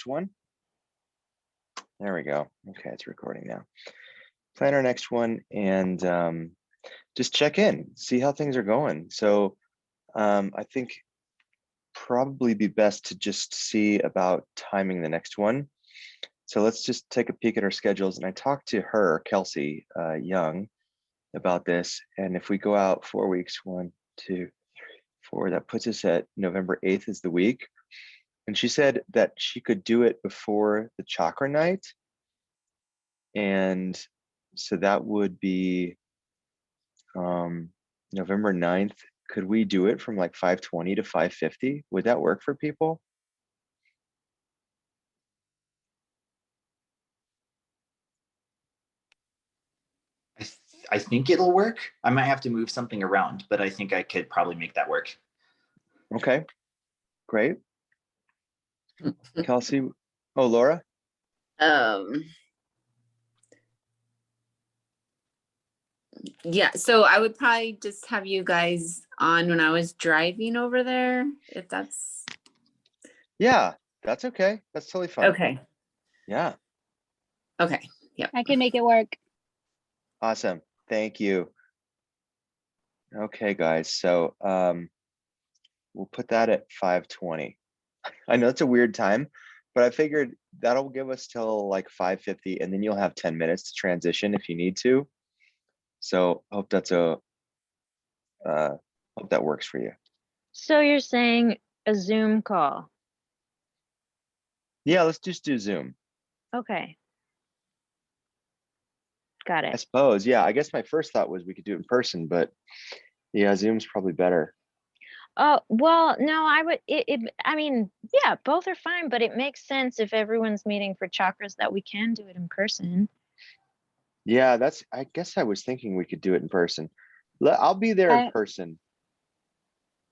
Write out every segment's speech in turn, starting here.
one. There we go. Okay, it's recording now. Plan our next one and just check in, see how things are going. So I think probably be best to just see about timing the next one. So let's just take a peek at our schedules. And I talked to her, Kelsey Young, about this. And if we go out 4 weeks, 1, 2, 3, 4, that puts us at November 8th is the week. And she said that she could do it before the chakra night. And so that would be November 9th. Could we do it from like 5:20 to 5:50? Would that work for people? I think it'll work. I might have to move something around, but I think I could probably make that work. Okay, great. Kelsey, oh, Laura? Yeah, so I would probably just have you guys on when I was driving over there, if that's Yeah, that's okay. That's totally fine. okay. Yeah. Okay. Yep. I can make it work. Awesome. Thank you. Okay, guys. So we'll put that at 5:20. I know it's a weird time, but I figured that'll give us till like 5:50, and then you'll have 10 minutes to transition if you need to. So hope that's hope that works for you. So you're saying a Zoom call? Yeah, let's just do Zoom. Okay. Got I it. suppose. Yeah, I guess my first thought was we could do it in person, but yeah, Zoom's probably better. Oh, well, no, I mean, yeah, both are fine, but it makes sense if everyone's meeting for chakras that we can do it in person. Yeah, I guess I was thinking we could do it in person. I'll be there in person.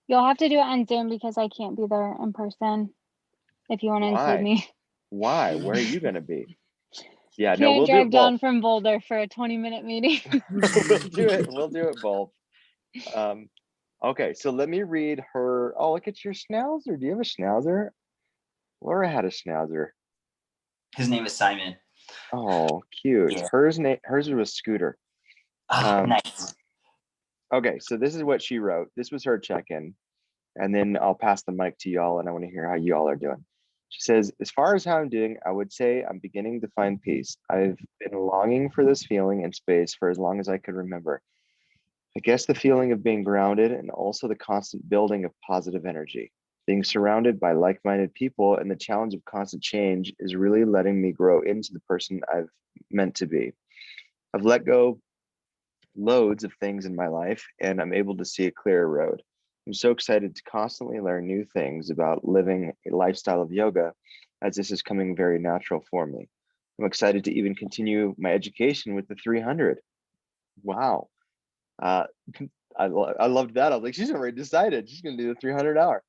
You'll have to do it on Zoom because I can't be there in person. If you want to include me. Why? Where are you going to be? Yeah, Can't no, we'll drive do it down both. from Boulder for a 20-minute meeting. We'll do it both. Okay, so let me read her. Oh, look at your schnauzer. Do you have a schnauzer? Laura had a schnauzer. His name is Simon. Oh, cute. Yeah. Hers was Scooter. Nice. Okay, so this is what she wrote. This was her check-in. And then I'll pass the mic to y'all and I want to hear how y'all are doing. She says, as far as how I'm doing, I would say I'm beginning to find peace. I've been longing for this feeling and space for as long as I could remember. I guess the feeling of being grounded and also the constant building of positive energy. Being surrounded by like-minded people and the challenge of constant change is really letting me grow into the person I've meant to be. I've let go loads of things in my life and I'm able to see a clearer road. I'm so excited to constantly learn new things about living a lifestyle of yoga, as this is coming very natural for me. I'm excited to even continue my education with the 300. Wow. I loved that. I was like, she's already decided she's going to do the 300 hour.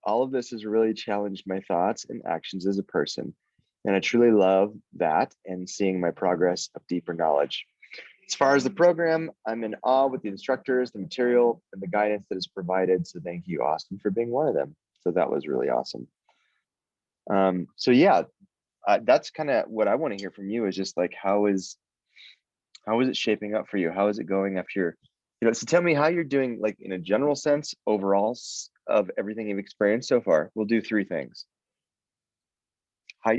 All of this has really challenged my thoughts and actions as a person. And I truly love that and seeing my progress of deeper knowledge. As far as the program, I'm in awe with the instructors, the material, and the guidance that is provided. So thank you, Austin, for being one of them. So that was really awesome. So yeah, that's kind of what I want to hear from you is just like, how is it shaping up for you? How is it going after so tell me how you're doing, like in a general sense, overall of everything you've experienced so far. We'll do 3 things. How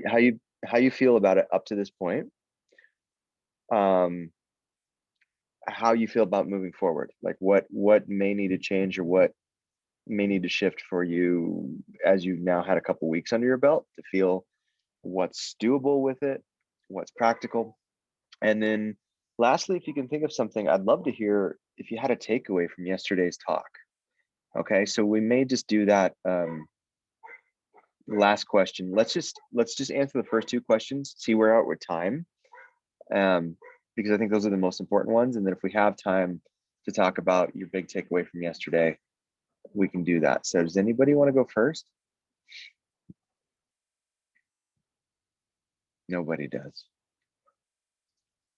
you feel about it up to this point. How you feel about moving forward, like what may need to change or what may need to shift for you as you've now had a couple weeks under your belt to feel what's doable with it, what's practical. And then lastly, if you can think of something, I'd love to hear if you had a takeaway from yesterday's talk. Okay, so we may just do that. Last question. Let's just answer the first 2 questions, see where we're at with time. Because I think those are the most important ones. And then if we have time to talk about your big takeaway from yesterday, we can do that. So does anybody want to go first? Nobody does.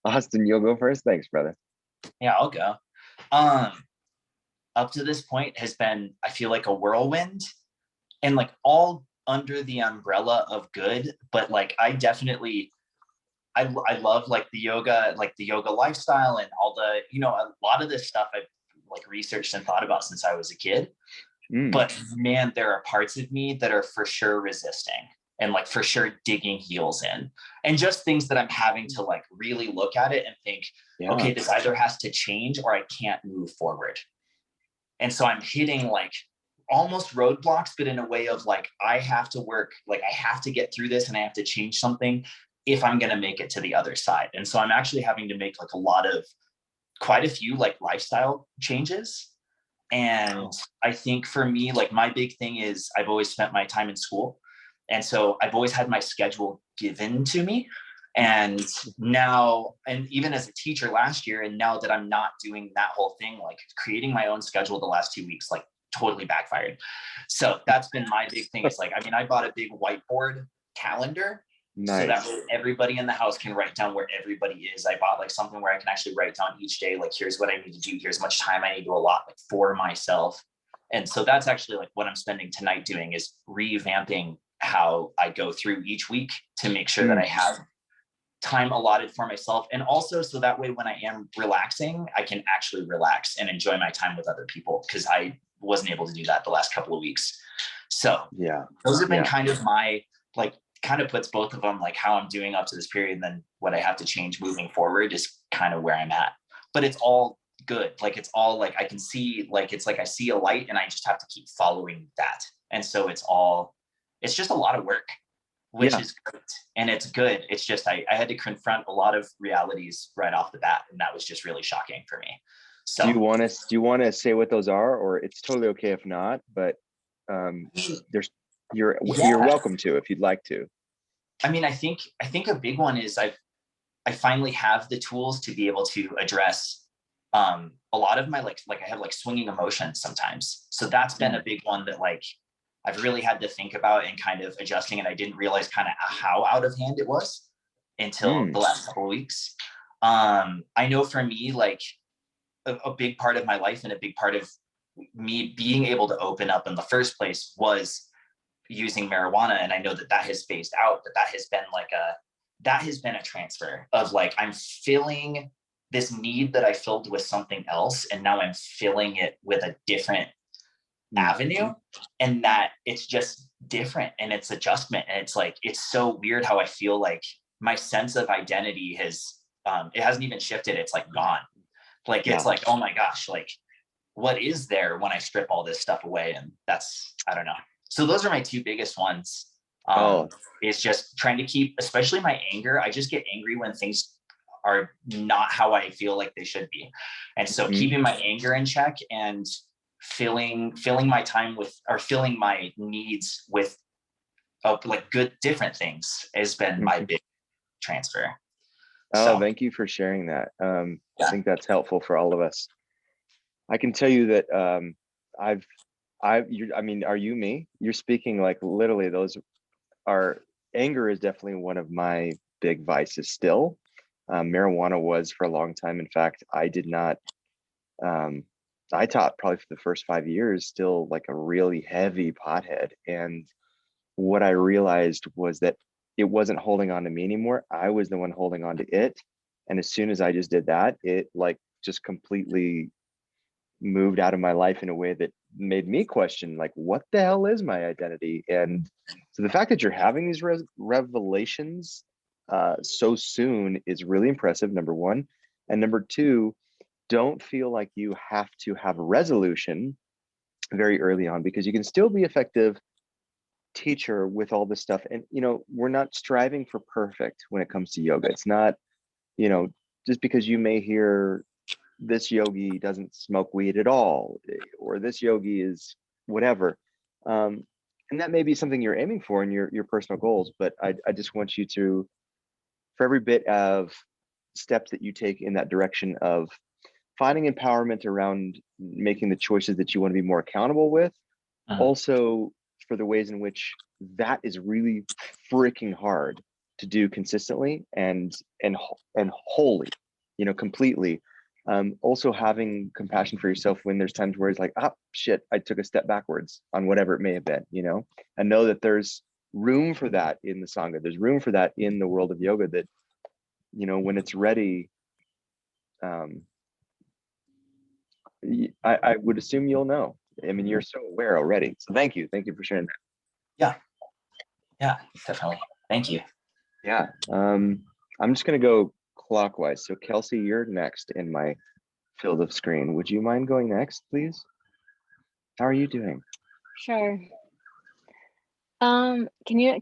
Austin, you'll go first. Thanks, brother. Yeah, I'll go. Up to this point has been, I feel like a whirlwind, and like all under the umbrella of good, but like I definitely I love like the yoga lifestyle and all the, you know, a lot of this stuff I've like researched and thought about since I was a kid. But man, there are parts of me that are for sure resisting and like for sure digging heels in, and just things that I'm having to like really look at it and think, okay, this either has to change or I can't move forward. And so I'm hitting like almost roadblocks, but in a way of like, I have to work, like I have to get through this and I have to change something if I'm going to make it to the other side. And so I'm actually having to make like quite a few like lifestyle changes. And I think for me, like my big thing is I've always spent my time in school. And so I've always had my schedule given to me. And now, and even as a teacher last year, and now that I'm not doing that whole thing, like creating my own schedule the last 2 weeks, like totally backfired. So that's been my big thing. It's like, I mean, I bought a big whiteboard calendar. Nice. So that way everybody in the house can write down where everybody is. I bought like something where I can actually write down each day, like, here's what I need to do. Here's how much time I need to allot like for myself. And so that's actually like what I'm spending tonight doing, is revamping how I go through each week to make sure that I have time allotted for myself. And also so that way when I am relaxing, I can actually relax and enjoy my time with other people, because I wasn't able to do that the last couple of weeks. So yeah, those have been kind of my, like, kind of puts both of them, like how I'm doing up to this period, and then what I have to change moving forward is kind of where I'm at. But it's all good. Like it's all like I can see, like it's like I see a light and I just have to keep following that. And so it's just a lot of work, which is great. And it's good. It's just I had to confront a lot of realities right off the bat, and that was just really shocking for me. So do you want to say what those are, or it's totally okay if not, but you're welcome to if you'd like to. I mean, I think a big one is I finally have the tools to be able to address a lot of my like I have like swinging emotions sometimes. So that's been a big one that like I've really had to think about and kind of adjusting, and I didn't realize kind of how out of hand it was until the last couple of weeks. I know for me, like a big part of my life and a big part of me being able to open up in the first place was using marijuana. And I know that has phased out, but that has been a transfer of like, I'm filling this need that I filled with something else, and now I'm filling it with a different avenue, and that it's just different, and it's adjustment. And it's like, it's so weird how I feel like my sense of identity has, it hasn't even shifted. It's like gone. Like, it's like, oh my gosh, like what is there when I strip all this stuff away? And that's, I don't know. So those are my two biggest ones. It's just trying to keep, especially my anger. I just get angry when things are not how I feel like they should be. And so keeping my anger in check and filling my time with, or filling my needs with like good, different things has been my big transfer. Thank you for sharing that. I think that's helpful for all of us. I can tell you that I mean, are you me? You're speaking like literally anger is definitely one of my big vices still. Marijuana was for a long time. In fact, I did not, I taught probably for the first 5 years, still like a really heavy pothead. And what I realized was that it wasn't holding on to me anymore. I was the one holding on to it. And as soon as I just did that, it like just completely moved out of my life in a way that made me question, like, what the hell is my identity? And so the fact that you're having these revelations so soon is really impressive, number one. And number two, don't feel like you have to have a resolution very early on, because you can still be effective teacher with all this stuff. And, you know, we're not striving for perfect when it comes to yoga. It's not, you know, just because you may hear this yogi doesn't smoke weed at all, or this yogi is whatever. And that may be something you're aiming for in your personal goals, but I just want you to, for every bit of steps that you take in that direction of finding empowerment around making the choices that you want to be more accountable with, also for the ways in which that is really freaking hard to do consistently and wholly, you know, completely. Also having compassion for yourself when there's times where it's like, ah, shit, I took a step backwards on whatever it may have been, you know, and know that there's room for that in the Sangha. There's room for that in the world of yoga, that, you know, when it's ready, I would assume you'll know. I mean, you're so aware already. So thank you. Thank you for sharing that. Yeah, definitely. Thank you. Yeah. I'm just going to go clockwise. So Kelsey, you're next in my field of screen. Would you mind going next, please? How are you doing? Sure. Can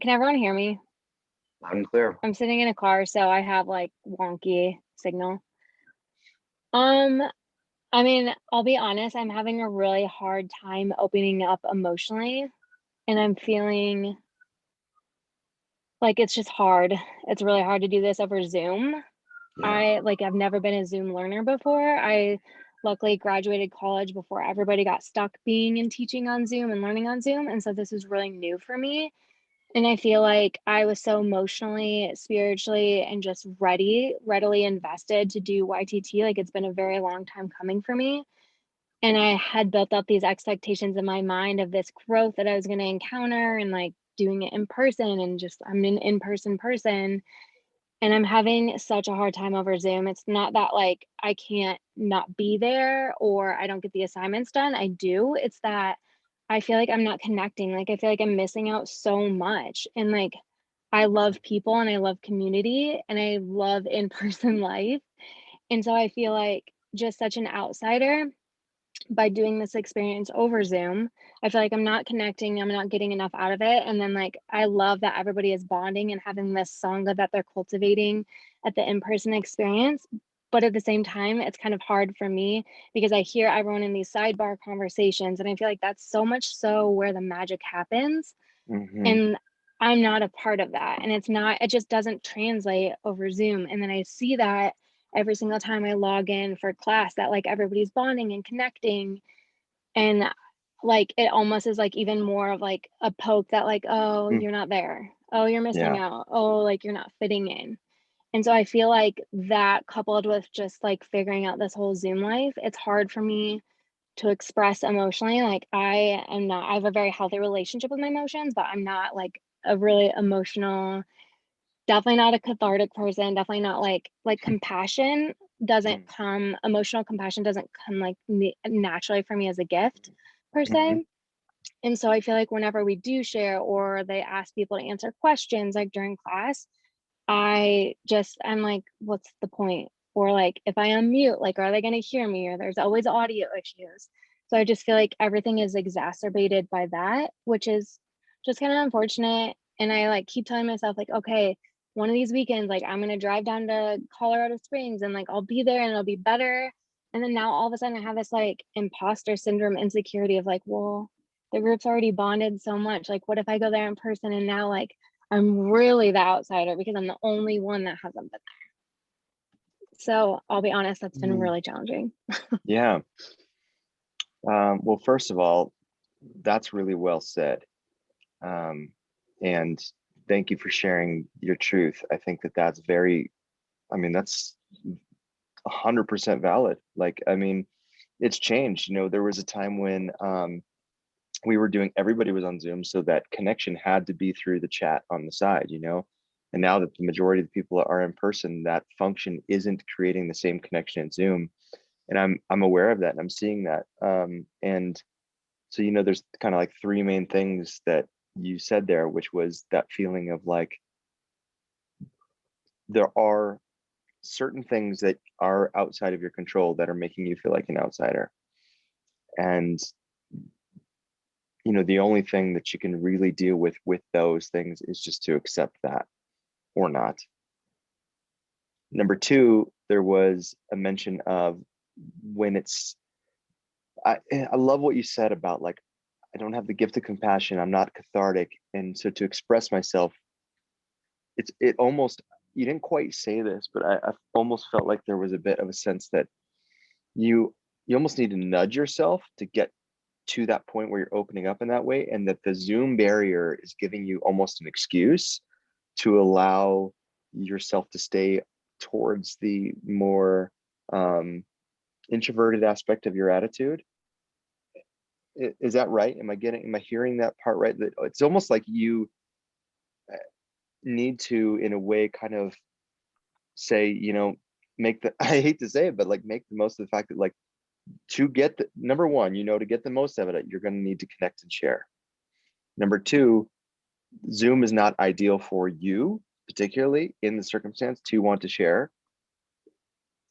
everyone hear me? Loud and clear. I'm sitting in a car, so I have like wonky signal. I mean, I'll be honest, I'm having a really hard time opening up emotionally, and I'm feeling like it's just hard. It's really hard to do this over Zoom. Yeah. I've never been a Zoom learner before. I luckily graduated college before everybody got stuck being and teaching on Zoom and learning on Zoom. And so this is really new for me. And I feel like I was so emotionally, spiritually, and just readily invested to do YTT. Like it's been a very long time coming for me. And I had built up these expectations in my mind of this growth that I was going to encounter and like doing it in person, and just I'm an in-person person, and I'm having such a hard time over Zoom. It's not that like I can't not be there or I don't get the assignments done. I do. It's that I feel like I'm not connecting. Like I feel like I'm missing out so much. And like I love people and I love community and I love in-person life. And so I feel like just such an outsider by doing this experience over Zoom. I feel like I'm not connecting, I'm not getting enough out of it. And then like I love that everybody is bonding and having this sangha that they're cultivating at the in-person experience. But at the same time, it's kind of hard for me because I hear everyone in these sidebar conversations, and I feel like that's so much so where the magic happens. Mm-hmm. And I'm not a part of that. And it just doesn't translate over Zoom. And then I see that every single time I log in for class, that like everybody's bonding and connecting. And like it almost is like even more of like a poke that like, oh, you're not there. Oh, you're missing Yeah. out. Oh, like you're not fitting in. And so I feel like that coupled with just like figuring out this whole Zoom life, it's hard for me to express emotionally. Like I have a very healthy relationship with my emotions, but I'm not like a really emotional, definitely not a cathartic person, definitely not like compassion doesn't come, emotional compassion doesn't come like naturally for me as a gift per se. And so I feel like whenever we do share or they ask people to answer questions like during class, I'm like, what's the point? Or like if I unmute, like are they going to hear me? Or there's always audio issues. So I just feel like everything is exacerbated by that, which is just kind of unfortunate. And I like keep telling myself like, okay, one of these weekends, like I'm going to drive down to Colorado Springs and like I'll be there and it'll be better. And then now all of a sudden I have this like imposter syndrome insecurity of like, well, the group's already bonded so much. Like, what if I go there in person and now like I'm really the outsider because I'm the only one that hasn't been there. So I'll be honest, that's been really challenging. Yeah. Well, first of all, that's really well said. And thank you for sharing your truth. I think that that's that's 100% valid. Like, I mean, it's changed. You know, there was a time when everybody was on Zoom, so that connection had to be through the chat on the side, you know. And now that the majority of the people are in person, that function isn't creating the same connection in Zoom. And I'm aware of that and I'm seeing that. And so, you know, there's kind of like three main things that you said there, which was that feeling of like, there are certain things that are outside of your control that are making you feel like an outsider. And, you know, the only thing that you can really deal with those things is just to accept that or not. Number two, there was a mention of when I love what you said about like, I don't have the gift of compassion, I'm not cathartic. And so to express myself, it almost, you didn't quite say this, but I almost felt like there was a bit of a sense that you almost need to nudge yourself to get to that point where you're opening up in that way, and that the Zoom barrier is giving you almost an excuse to allow yourself to stay towards the more introverted aspect of your attitude. Is that right? Am I hearing that part right? That it's almost like you need to, in a way, kind of say, make the, I hate to say it, but like make the most of the fact that like to get the number one, to get the most of it, you're going to need to connect and share. Number two, Zoom is not ideal for you, particularly in the circumstance to want to share.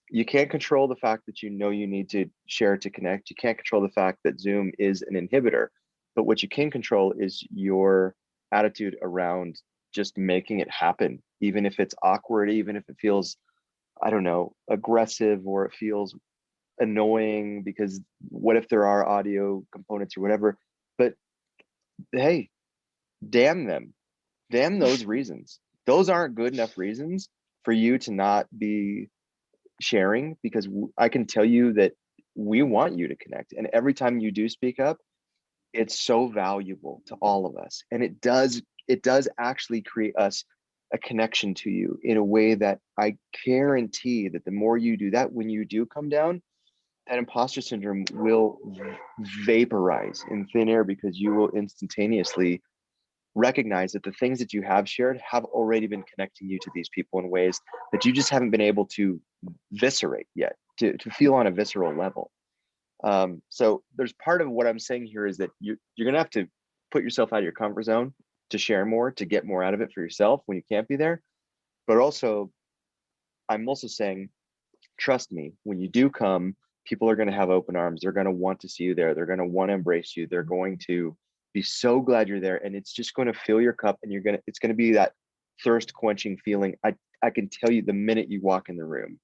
You can't control the fact that you need to share to connect. You can't control the fact that Zoom is an inhibitor, but what you can control is your attitude around just making it happen, even if it's awkward, even if it feels, I don't know, aggressive, or it feels annoying because what if there are audio components or whatever. But hey, damn them, damn those reasons. Those aren't good enough reasons for you to not be sharing, because I can tell you that we want you to connect, and every time you do speak up, it's so valuable to all of us, and it does actually create us a connection to you in a way that I guarantee that the more you do that, when you do come down, that imposter syndrome will vaporize in thin air, because you will instantaneously recognize that the things that you have shared have already been connecting you to these people in ways that you just haven't been able to viscerate yet, to feel on a visceral level. So there's part of what I'm saying here is that you're gonna have to put yourself out of your comfort zone to share more, to get more out of it for yourself when you can't be there. But also, I'm also saying, trust me, when you do come, people are going to have open arms. They're going to want to see you there. They're going to want to embrace you. They're going to be so glad you're there, and it's just going to fill your cup, and it's going to be that thirst quenching feeling. I can tell you the minute you walk in the room.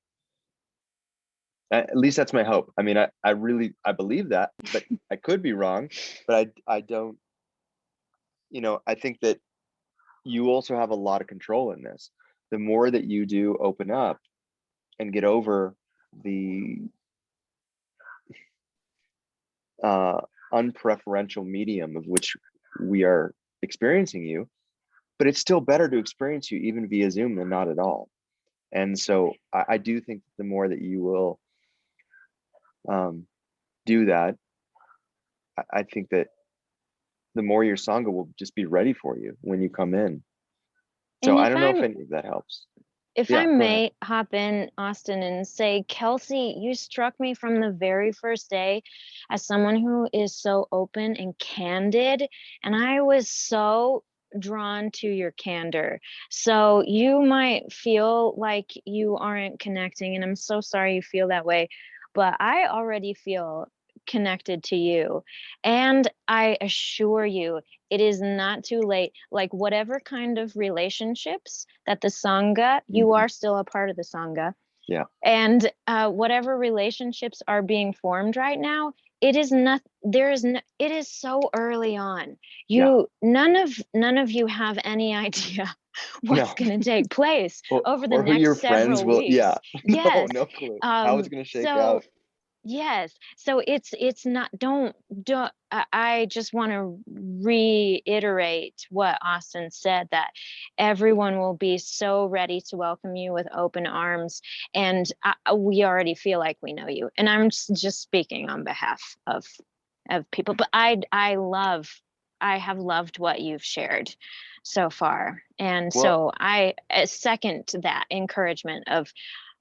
At least that's my hope. I mean, I really believe that, but I could be wrong. But I don't. I think that you also have a lot of control in this. The more that you do open up and get over the unpreferential medium of which we are experiencing you, but it's still better to experience you even via Zoom than not at all. And so I do think that the more that you will do that, I think that the more your Sangha will just be ready for you when you come in. So And I if don't know if I'm any of that helps. If Yeah, I go ahead. may hop in, Austin, and say, Kelsey, you struck me from the very first day as someone who is so open and candid. And I was so drawn to your candor. So you might feel like you aren't connecting, and I'm so sorry you feel that way, but I already feel connected to you. And I assure you, it is not too late. Like, whatever kind of relationships that the Sangha, you Mhm. are still a part of the Sangha. Yeah. And whatever relationships are being formed right now, it is not, it is so early on. None of you have any idea what's No. going to take place over the or who your next friends several will. weeks. Yeah. Yes. No clue how it's going to shake So out. yes. So it's not, don't, I just want to reiterate what Austin said, that everyone will be so ready to welcome you with open arms. And we already feel like we know you. And I'm just speaking on behalf of people, but I have loved what you've shared so far. And Well, so I second that encouragement of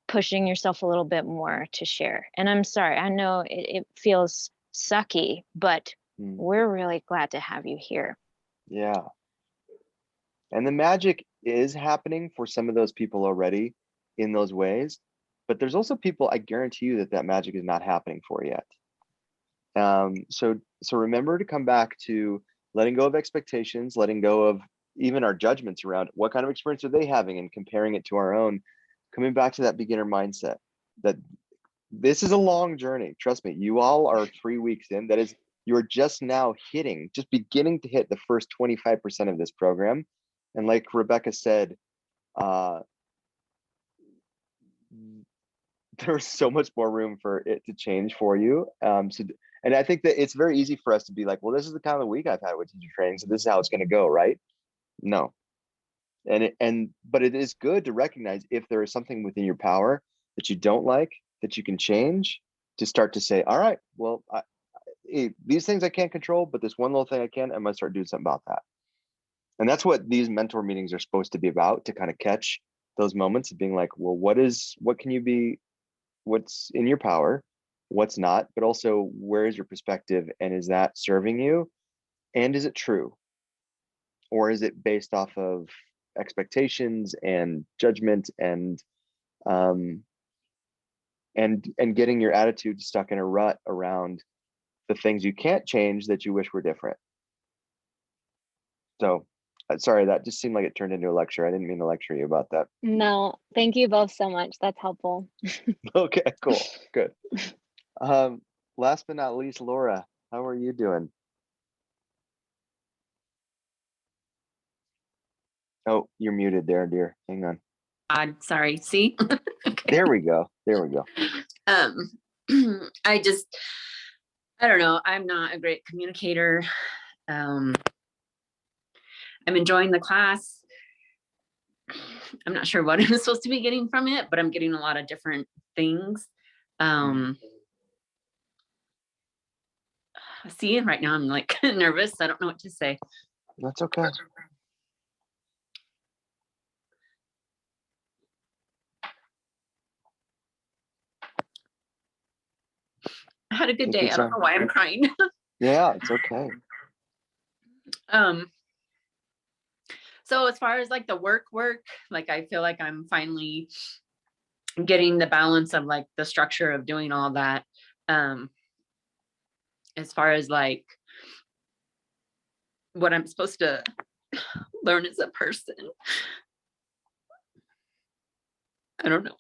pushing yourself a little bit more to share. And I'm sorry, I know it feels sucky, but we're really glad to have you here. yeah. And the magic is happening for some of those people already in those ways. But there's also people, I guarantee you that magic is not happening for yet. So remember to come back to letting go of expectations, letting go of even our judgments around what kind of experience are they having, and comparing it to our own, coming back to that beginner mindset that this is a long journey. Trust me, you all are 3 weeks in. That is, you're just now just beginning to hit the first 25% of this program. And like Rebecca said, there's so much more room for it to change for you. And I think that it's very easy for us to be like, well, this is the kind of week I've had with teacher training, so this is how it's going to go, right? No. But it is good to recognize if there is something within your power that you don't like, that you can change, to start to say, all right, well, these things I can't control, but this one little thing I can, I'm gonna start doing something about that. And that's what these mentor meetings are supposed to be about, to kind of catch those moments of being like, well, what can you be, what's in your power, what's not, but also where is your perspective, and is that serving you, and is it true, or is it based off of expectations and judgment and getting your attitude stuck in a rut around the things you can't change that you wish were different. So sorry, that just seemed like it turned into a lecture. I didn't mean to lecture you about that. No, thank you both so much. That's helpful. Okay, cool, good. Last but not least, Laura, how are you doing? Oh, you're muted there, dear. Hang on. Sorry. See? Okay. There we go. There we go. I don't know. I'm not a great communicator. I'm enjoying the class. I'm not sure what I'm supposed to be getting from it, but I'm getting a lot of different things. See, right now I'm like nervous. I don't know what to say. That's okay. I had a good Take day. your I don't time. know why I'm crying. Yeah, it's okay. So as far as like the work, like I feel like I'm finally getting the balance of like the structure of doing all that. As far as like what I'm supposed to learn as a person, I don't know.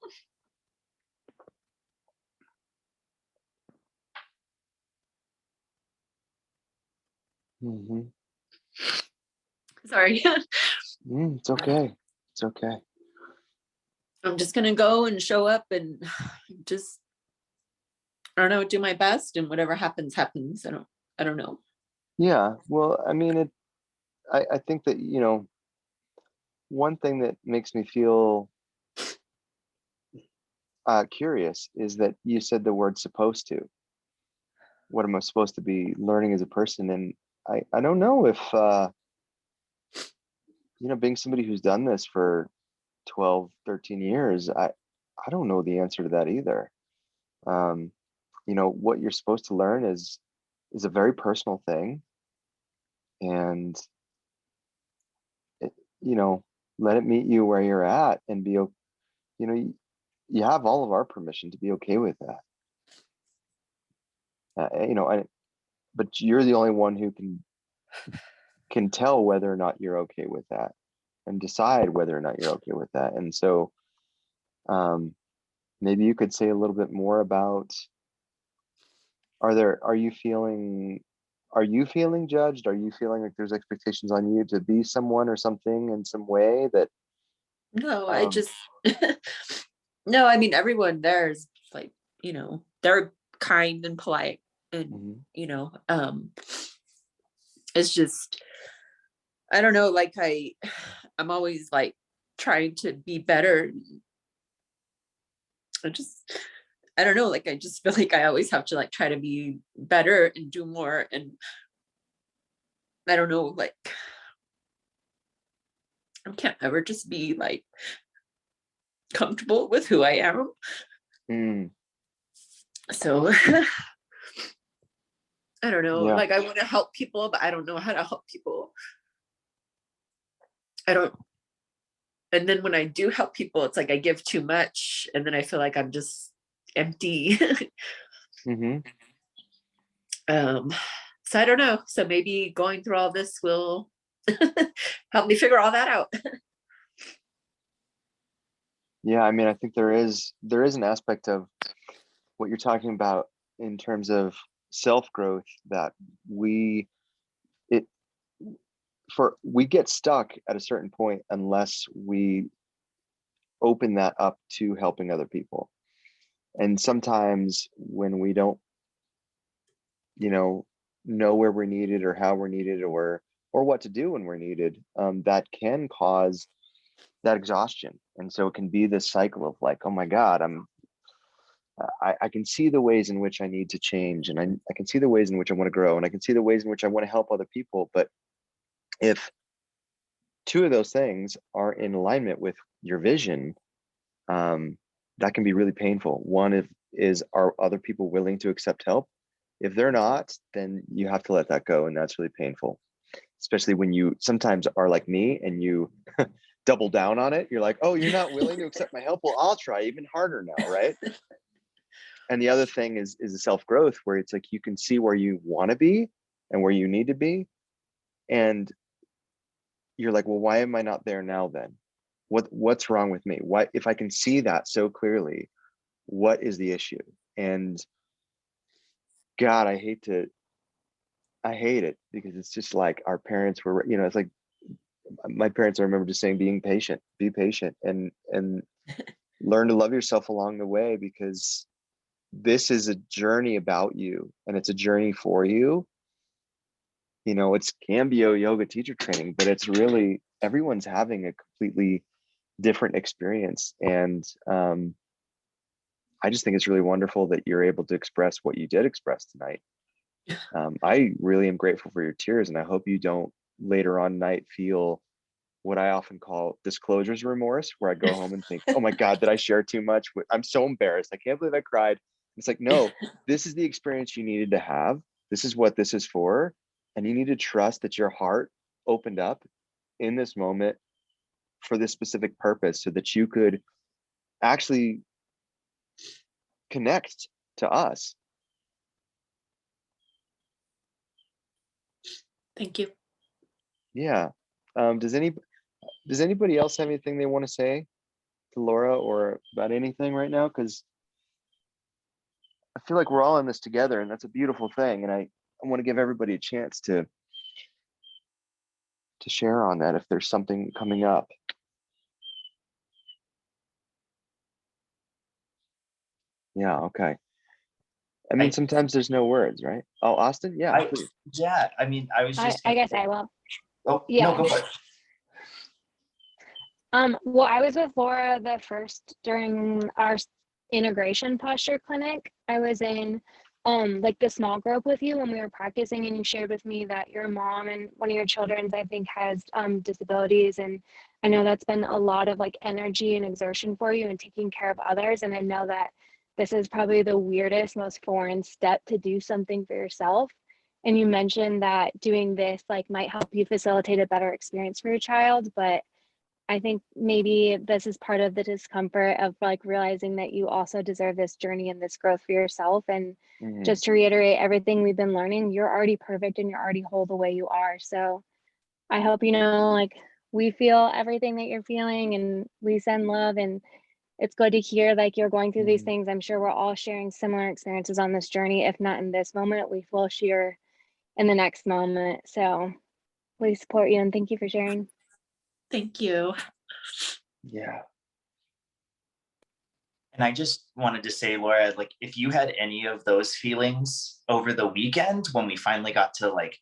Sorry. It's okay. It's okay. I'm just gonna go and show up and just, I don't know, do my best, and whatever happens, happens. I don't know. Yeah, well, I mean, I think that, one thing that makes me feel curious is that you said the word supposed to. What am I supposed to be learning as a person? And I don't know if, being somebody who's done this for 12, 13 years, I don't know the answer to that either. What you're supposed to learn is a very personal thing. And, it, you know, let it meet you where you're at and be, you have all of our permission to be okay with that. But you're the only one who can tell whether or not you're okay with that and decide whether or not you're okay with that. And so maybe you could say a little bit more about, are you feeling judged? Are you feeling like there's expectations on you to be someone or something in some way that No, I just no, I mean everyone there is like, they're kind and polite, and it's just, I don't know, like I'm always like trying to be better. I don't know, like I just feel like I always have to like try to be better and do more, and I don't know, like I can't ever just be like comfortable with who I am. So I don't know, Yeah. like I want to help people, but I don't know how to help people. And then when I do help people, it's like I give too much, and then I feel like I'm just empty. So I don't know. So maybe going through all this will help me figure all that out. Yeah, I mean, I think there is an aspect of what you're talking about in terms of self-growth that we get stuck at a certain point unless we open that up to helping other people. And sometimes when we don't, know where we're needed or how we're needed or what to do when we're needed, that can cause that exhaustion. And so it can be this cycle of like, oh my God, I can see the ways in which I need to change, and I can see the ways in which I want to grow, and I can see the ways in which I want to help other people. But if two of those things are in alignment with your vision, that can be really painful. One is are other people willing to accept help? If they're not, then you have to let that go, and that's really painful. Especially when you sometimes are like me and you double down on it. You're like, oh, you're not willing to accept my help? Well, I'll try even harder now, right? And the other thing is the self-growth, where it's like you can see where you want to be and where you need to be. And you're like, well, why am I not there now then? What's wrong with me? Why, if I can see that so clearly, what is the issue? And God, I hate it, because it's just like our parents were, it's like my parents, I remember just saying, be patient and learn to love yourself along the way, because this is a journey about you and it's a journey for you. It's Cambio yoga teacher training, but it's really, everyone's having a completely different experience. And I just think it's really wonderful that you're able to express what you did express tonight. I really am grateful for your tears, and I hope you don't later on night feel what I often call disclosures remorse, where I go home and think, oh my God, did I share too much? I'm so embarrassed. I can't believe I cried. It's like, no, this is the experience you needed to have. This is what this is for. And you need to trust that your heart opened up in this moment for this specific purpose, so that you could actually connect to us. Thank you. Yeah. Does anybody else have anything they want to say to Laura or about anything right now? Because I feel like we're all in this together, and that's a beautiful thing. And I want to give everybody a chance to share on that if there's something coming up. Yeah, okay. I mean, sometimes there's no words, right? Oh, Austin, yeah, please. I mean, I was just I guess I will. Oh, Yeah. no, go for it. Well, I was with Laura during our integration posture clinic. I was in like the small group with you when we were practicing, and you shared with me that your mom and one of your children's, I think, has disabilities. And I know that's been a lot of like energy and exertion for you and taking care of others. And I know that this is probably the weirdest, most foreign step to do something for yourself. And you mentioned that doing this like might help you facilitate a better experience for your child, but I think maybe this is part of the discomfort of like realizing that you also deserve this journey and this growth for yourself. And just to reiterate everything we've been learning, you're already perfect and you're already whole the way you are. So I hope like we feel everything that you're feeling, and we send love, and it's good to hear like you're going through these things. I'm sure we're all sharing similar experiences on this journey. If not in this moment, we will share in the next moment. So we support you, and thank you for sharing. Thank you. Yeah. And I just wanted to say, Laura, like if you had any of those feelings over the weekend when we finally got to like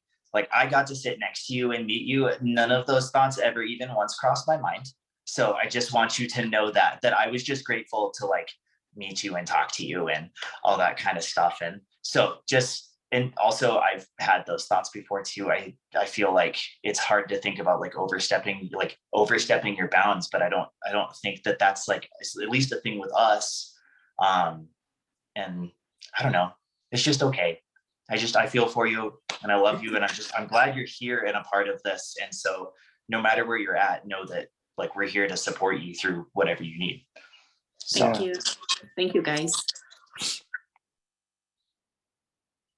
I got to sit next to you and meet you, none of those thoughts ever even once crossed my mind. So I just want you to know that I was just grateful to like meet you and talk to you and all that kind of stuff. And so and also I've had those thoughts before too. I feel like it's hard to think about like overstepping your bounds, but I don't think that that's like at least a thing with us. And I don't know, it's just okay. I feel for you and I love you, and I'm glad you're here and a part of this. And so no matter where you're at, know that like we're here to support you through whatever you need. So Thank you guys.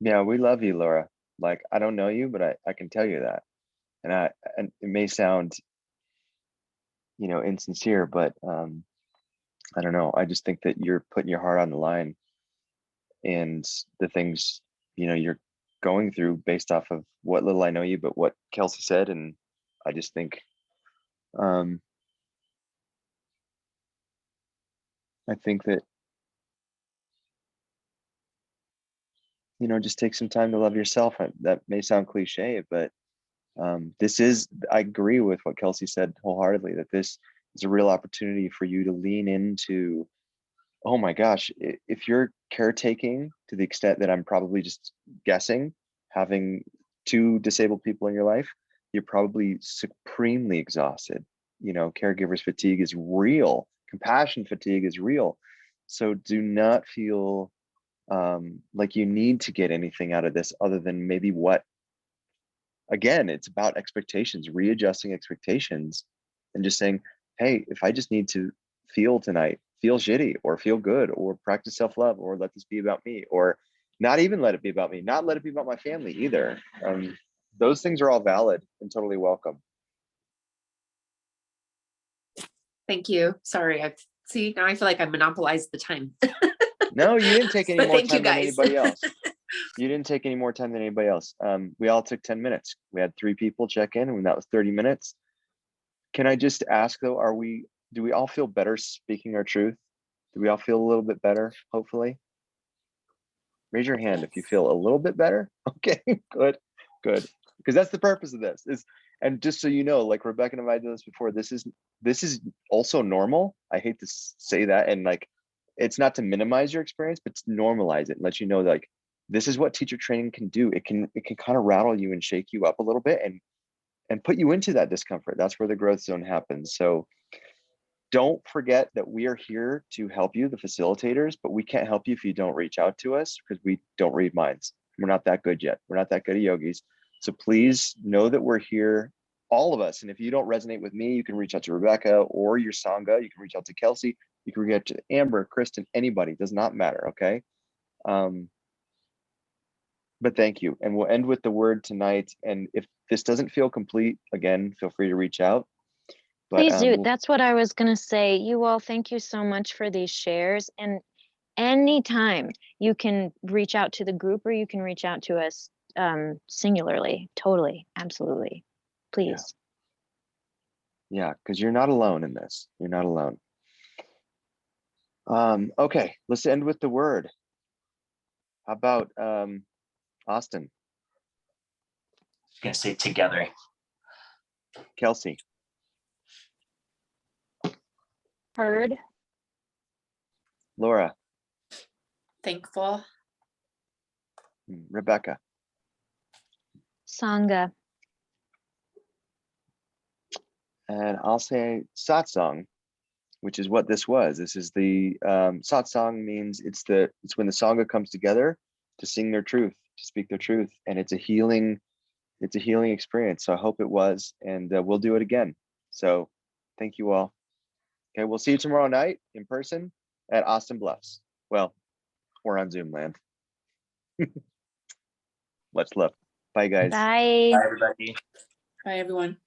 Yeah, we love you, Laura. Like, I don't know you, but I can tell you that. And it may sound, insincere, but I don't know. I just think that you're putting your heart on the line, and the things, you're going through based off of what little I know you, but what Kelsey said. And I just think, I think that, just take some time to love yourself. That may sound cliche, but I agree with what Kelsey said wholeheartedly, that this is a real opportunity for you to lean into oh my gosh, if you're caretaking to the extent that I'm probably just guessing, having 2 disabled people in your life, you're probably supremely exhausted. You know, caregivers fatigue is real, compassion fatigue is real. So do not feel like you need to get anything out of this other than maybe what, again, it's about expectations, readjusting expectations and just saying, hey, if I just need to feel tonight, feel shitty or feel good or practice self-love or let this be about me, or not even let it be about me, not let it be about my family either. Those things are all valid and totally welcome. Thank you. Sorry, see, now I feel like I monopolized the time. No, you didn't take any But more thank you, time than guys. anybody else. You didn't take any more time than anybody else. We all took 10 minutes. We had 3 people check in and that was 30 minutes. Can I just ask though, do we all feel better speaking our truth? Do we all feel a little bit better, hopefully? Raise your hand if you feel a little bit better. Okay, good. Because that's the purpose of this is, and just so you know, like Rebecca and I did this before, this is also normal. I hate to say that, and like, it's not to minimize your experience, but to normalize it and let you know, like, this is what teacher training can do. It can kind of rattle you and shake you up a little bit and put you into that discomfort. That's where the growth zone happens. So don't forget that we are here to help you, the facilitators, but we can't help you if you don't reach out to us because we don't read minds. We're not that good yet. We're not that good at yogis. So please know that we're here, all of us. And if you don't resonate with me, you can reach out to Rebecca or your Sangha. You can reach out to Kelsey. You can reach out to Amber, Kristen, anybody. It does not matter, okay? But thank you. And we'll end with the word tonight. And if this doesn't feel complete, again, feel free to reach out. But, Please do. That's what I was going to say. You all, thank you so much for these shares. And anytime you can reach out to the group or you can reach out to us singularly. Totally. Absolutely. Please. Yeah, because you're not alone in this. You're not alone. Okay, let's end with the word. How about Austin? I'm gonna say together. Kelsey? Heard. Laura? Thankful. Rebecca? Sangha. And I'll say satsang, which is what this was. This is the satsang means it's when the Sangha comes together to sing their truth, to speak their truth, and it's a healing experience. So I hope it was, and we'll do it again. So thank you all. Okay, we'll see you tomorrow night in person at Austin Bluffs. Well, we're on Zoom land. Much love. Bye, guys. Bye. Bye, everybody. Bye, everyone.